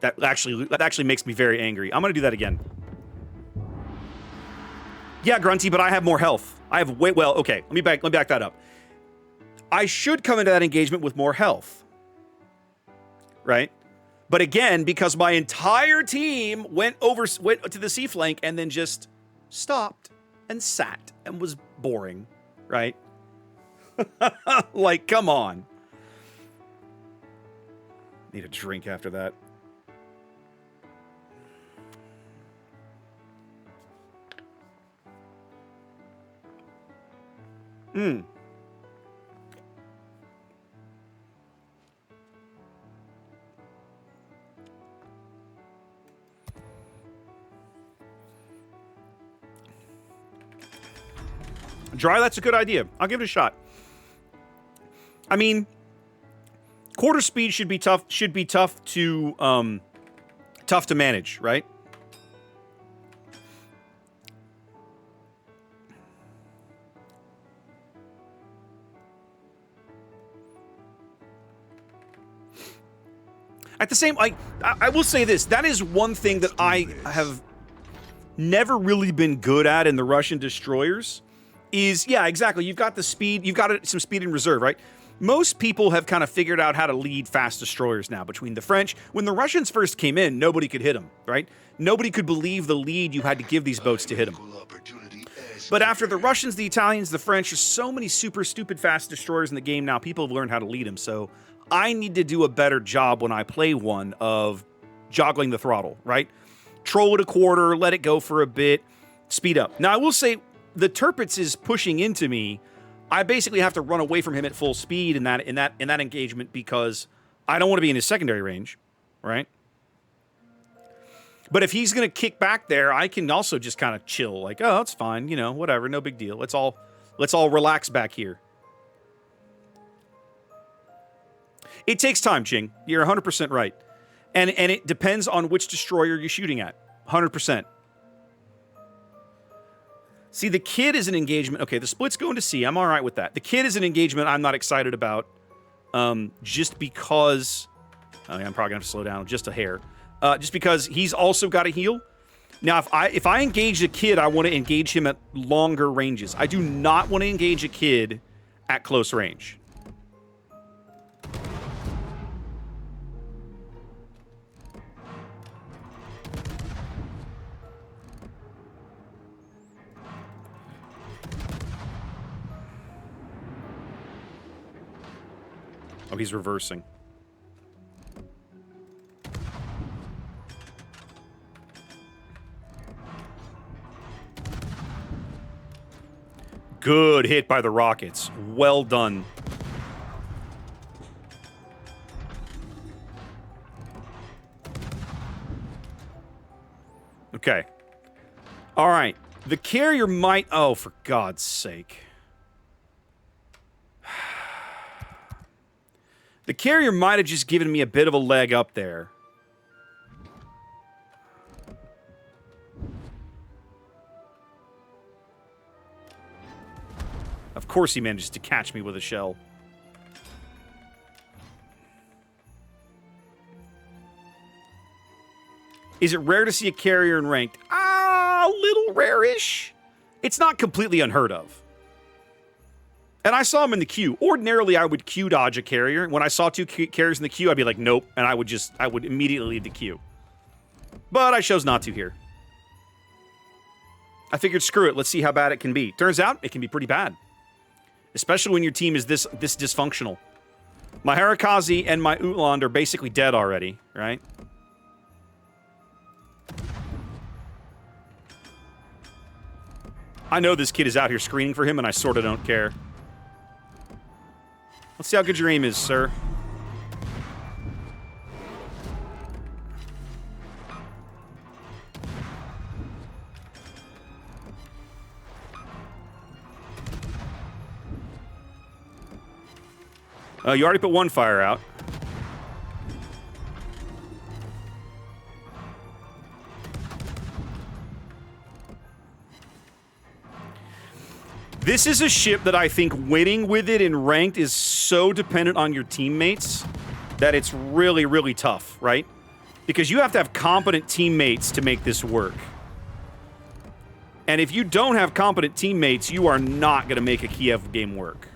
That actually makes me very angry. I'm gonna do that again. Yeah, Grunty, but I have more health. I have okay. Let me back that up. I should come into that engagement with more health. Right? But again, because my entire team went to the C flank and then just stopped and sat and was boring, right? Like, come on. Need a drink after that. Dry, that's a good idea. I'll give it a shot. I mean, quarter speed should be tough to manage, right? At the same, I will say this. That is one thing that I have never really been good at in the Russian destroyers. Yeah, exactly. You've got the speed. You've got some speed in reserve, right? Most people have kind of figured out how to lead fast destroyers now. Between the French, when the Russians first came in, nobody could hit them, right? Nobody could believe the lead you had to give these boats to hit them. But after the Russians, the Italians, the French, there's so many super stupid fast destroyers in the game now. People have learned how to lead them. So I need to do a better job when I play one of joggling the throttle, right? Troll it a quarter, let it go for a bit, speed up. Now, I will say, the Tirpitz is pushing into me. I basically have to run away from him at full speed in that engagement because I don't want to be in his secondary range, right? But if he's going to kick back there, I can also just kind of chill, like, oh, it's fine, you know, whatever, no big deal. Let's all relax back here. It takes time, Ching. You're 100% right, and it depends on which destroyer you're shooting at. 100%. See, the Kid is an engagement. Okay, the split's going to C. I'm all right with that. The Kid is an engagement I'm not excited about, just because... I'm probably going to have to slow down just a hair. Just because he's also got a heal. Now, if I engage the Kid, I want to engage him at longer ranges. I do not want to engage a Kid at close range. Oh, he's reversing. Good hit by the rockets. Well done. Okay. All right. The carrier might... Oh, for God's sake. The carrier might have just given me a bit of a leg up there. Of course he manages to catch me with a shell. Is it rare to see a carrier in ranked? A little rare-ish. It's not completely unheard of. And I saw him in the queue. Ordinarily, I would queue dodge a carrier. When I saw two carriers in the queue, I'd be like, nope. And I would immediately leave the queue. But I chose not to here. I figured, screw it. Let's see how bad it can be. Turns out, it can be pretty bad. Especially when your team is this dysfunctional. My Harakazi and my Utland are basically dead already, right? I know this kid is out here screening for him, and I sort of don't care. Let's see how good your aim is, sir. You already put one fire out. This is a ship that I think winning with it in ranked is so dependent on your teammates that it's really, really tough, right? Because you have to have competent teammates to make this work. And if you don't have competent teammates, you are not going to make a Kiev game work.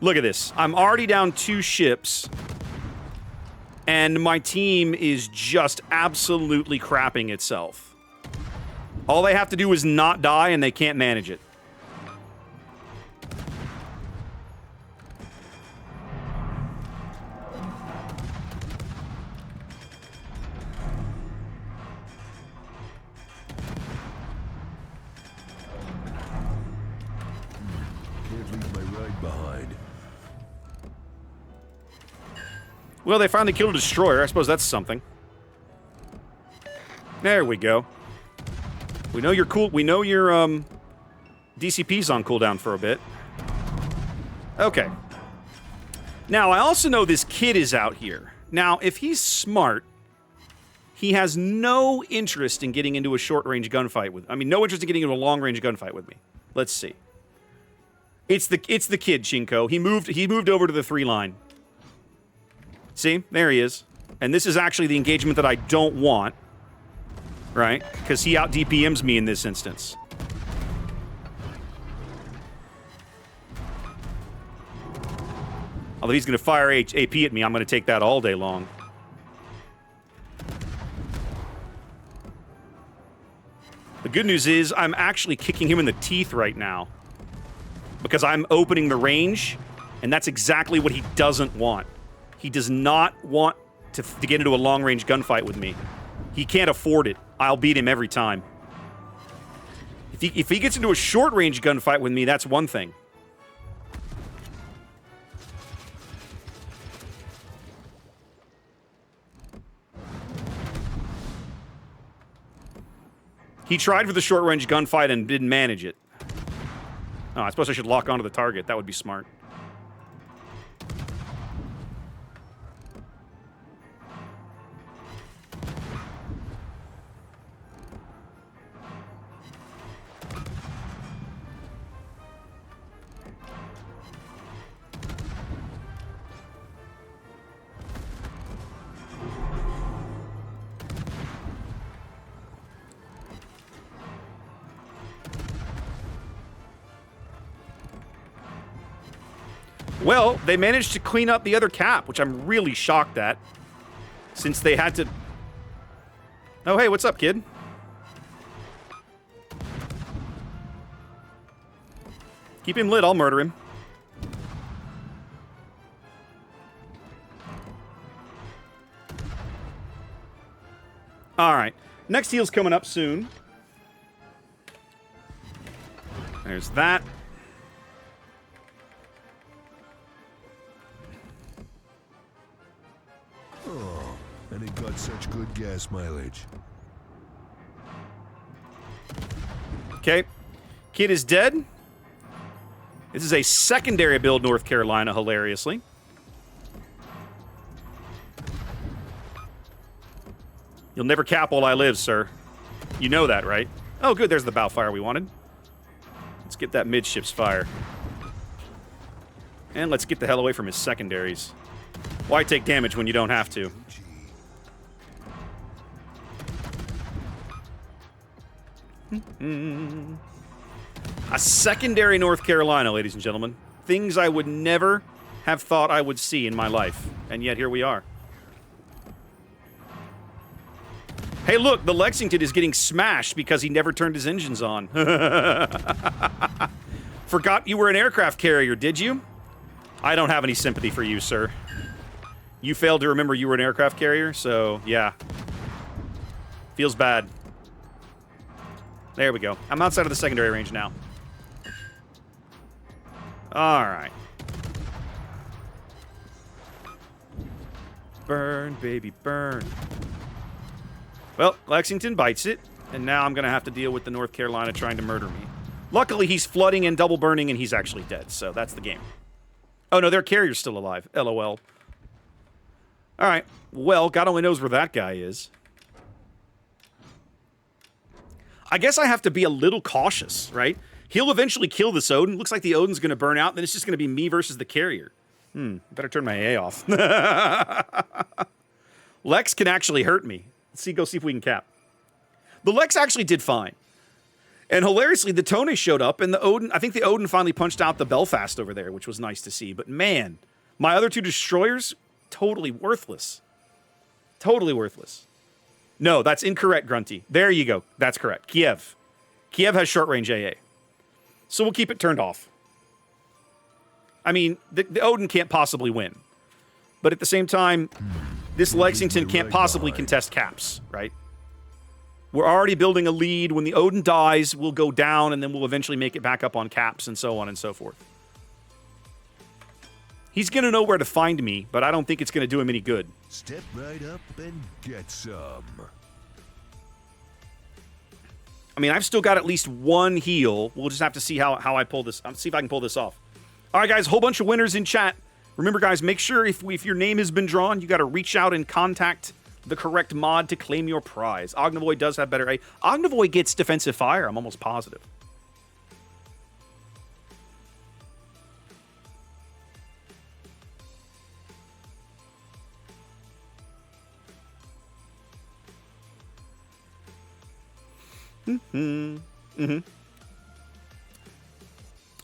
Look at this. I'm already down 2 ships. And my team is just absolutely crapping itself. All they have to do is not die, and they can't manage it. Well, they finally killed a destroyer. I suppose that's something. There we go. We know you're cool. We know your DCP's on cooldown for a bit. Okay. Now, I also know this kid is out here. Now, if he's smart, he has no interest in getting into a short-range gunfight with... I mean, no interest in getting into a long-range gunfight with me. Let's see. It's the kid, Shinko. He moved over to the 3-line. See? There he is. And this is actually the engagement that I don't want. Right? Because he out-DPMs me in this instance. Although he's going to fire AP at me, I'm going to take that all day long. The good news is I'm actually kicking him in the teeth right now. Because I'm opening the range, and that's exactly what he doesn't want. He does not want to get into a long-range gunfight with me. He can't afford it. I'll beat him every time. If he gets into a short-range gunfight with me, that's one thing. He tried for the short-range gunfight and didn't manage it. Oh, I suppose I should lock onto the target. That would be smart. Well, they managed to clean up the other cap, which I'm really shocked at. Since they had to... Oh, hey, what's up, kid? Keep him lit, I'll murder him. Alright. Next heal's coming up soon. There's that. Oh, and it got such good gas mileage. Okay. Kid is dead. This is a secondary build, North Carolina, hilariously. You'll never cap while I live, sir. You know that, right? Oh, good. There's the bow fire we wanted. Let's get that midships fire. And let's get the hell away from his secondaries. Why take damage when you don't have to? A secondary North Carolina, ladies and gentlemen. Things I would never have thought I would see in my life. And yet here we are. Hey, look, the Lexington is getting smashed because he never turned his engines on. Forgot you were an aircraft carrier, did you? I don't have any sympathy for you, sir. You failed to remember you were an aircraft carrier, so yeah. Feels bad. There we go. I'm outside of the secondary range now. Alright. Burn, baby, burn. Well, Lexington bites it, and now I'm going to have to deal with the North Carolina trying to murder me. Luckily, he's flooding and double burning, and he's actually dead, so that's the game. Oh, no, their carrier's still alive. LOL. Alright. Well, God only knows where that guy is. I guess I have to be a little cautious, right? He'll eventually kill this Odin. Looks like the Odin's going to burn out, then it's just going to be me versus the carrier. Better turn my A off. Lex can actually hurt me. Go see if we can cap. The Lex actually did fine. And hilariously, the Tone showed up, and the Odin, I think the Odin finally punched out the Belfast over there, which was nice to see. But man, my other 2 destroyers, totally worthless. Totally worthless. No, that's incorrect, Grunty. There you go. That's correct. Kiev. Kiev has short-range AA. So we'll keep it turned off. I mean, the Odin can't possibly win. But at the same time, this Lexington can't possibly contest caps, right? We're already building a lead. When the Odin dies, we'll go down, and then we'll eventually make it back up on caps, and so on and so forth. He's going to know where to find me, but I don't think it's going to do him any good. Step right up and get some. I mean, I've still got at least 1 heal. We'll just have to see how I pull this. See if I can pull this off. All right, guys, whole bunch of winners in chat. Remember, guys, make sure if your name has been drawn, you got to reach out and contact the correct mod to claim your prize. Ognavoy does have better A. Ognavoy gets defensive fire, I'm almost positive.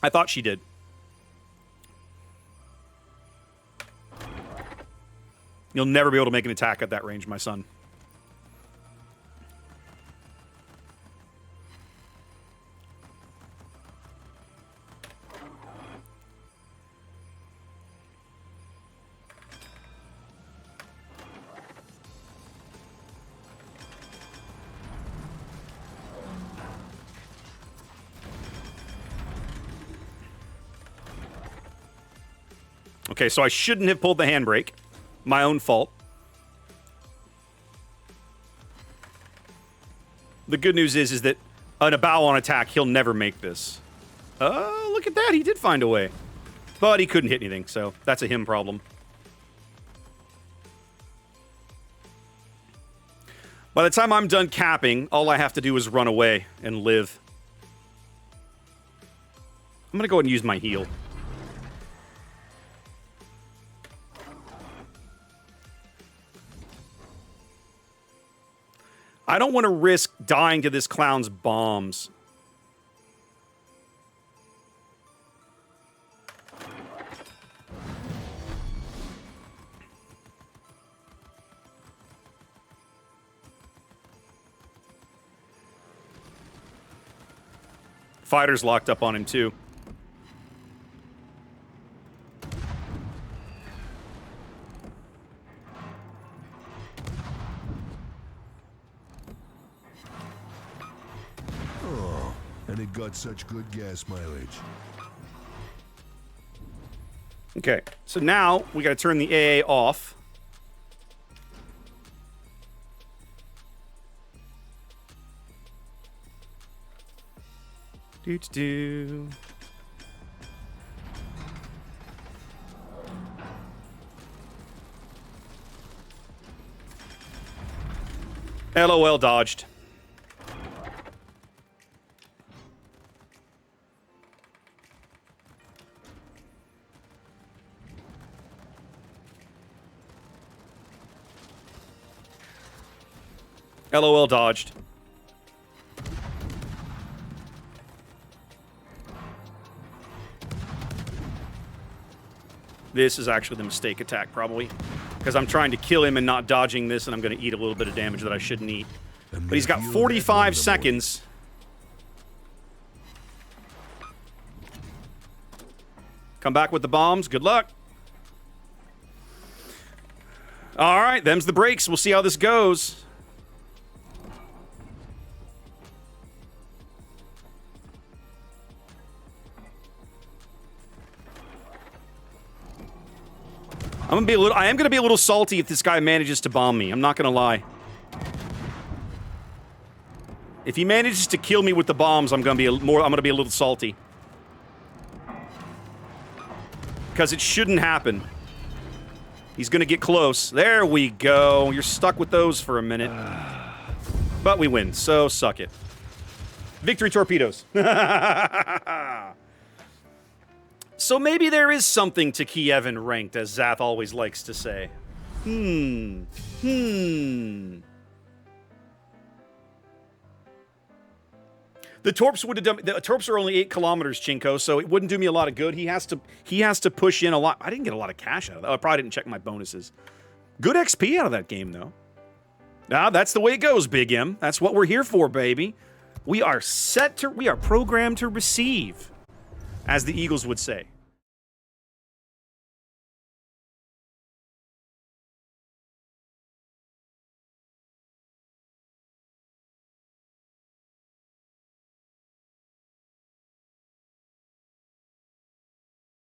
I thought she did. You'll never be able to make an attack at that range, my son. Okay, so I shouldn't have pulled the handbrake. My own fault. The good news is that on a bow on attack, he'll never make this. Look at that. He did find a way. But he couldn't hit anything, so that's a him problem. By the time I'm done capping, all I have to do is run away and live. I'm going to go ahead and use my heal. I don't want to risk dying to this clown's bombs. Fighter's locked up on him, too. And it got such good gas mileage. Okay, so now we got to turn the AA off. Do-do-do. LOL dodged. LOL dodged. This is actually the mistake attack, probably. Because I'm trying to kill him and not dodging this, and I'm going to eat a little bit of damage that I shouldn't eat. But he's got 45 seconds. Come back with the bombs. Good luck. All right, them's the breaks. We'll see how this goes. I am gonna be a little salty if this guy manages to bomb me. I'm not gonna lie. If he manages to kill me with the bombs, I'm gonna be a little salty. Because it shouldn't happen. He's gonna get close. There we go. You're stuck with those for a minute. But we win, so suck it. Victory torpedoes. So maybe there is something to Kiev in ranked, as Zath always likes to say. The torps would have done. The torps are only 8 kilometers, Chinko, so it wouldn't do me a lot of good. He has to push in a lot. I didn't get a lot of cash out of that. I probably didn't check my bonuses. Good XP out of that game, though. Now that's the way it goes, Big M. That's what we're here for, baby. We are programmed to receive, as the Eagles would say.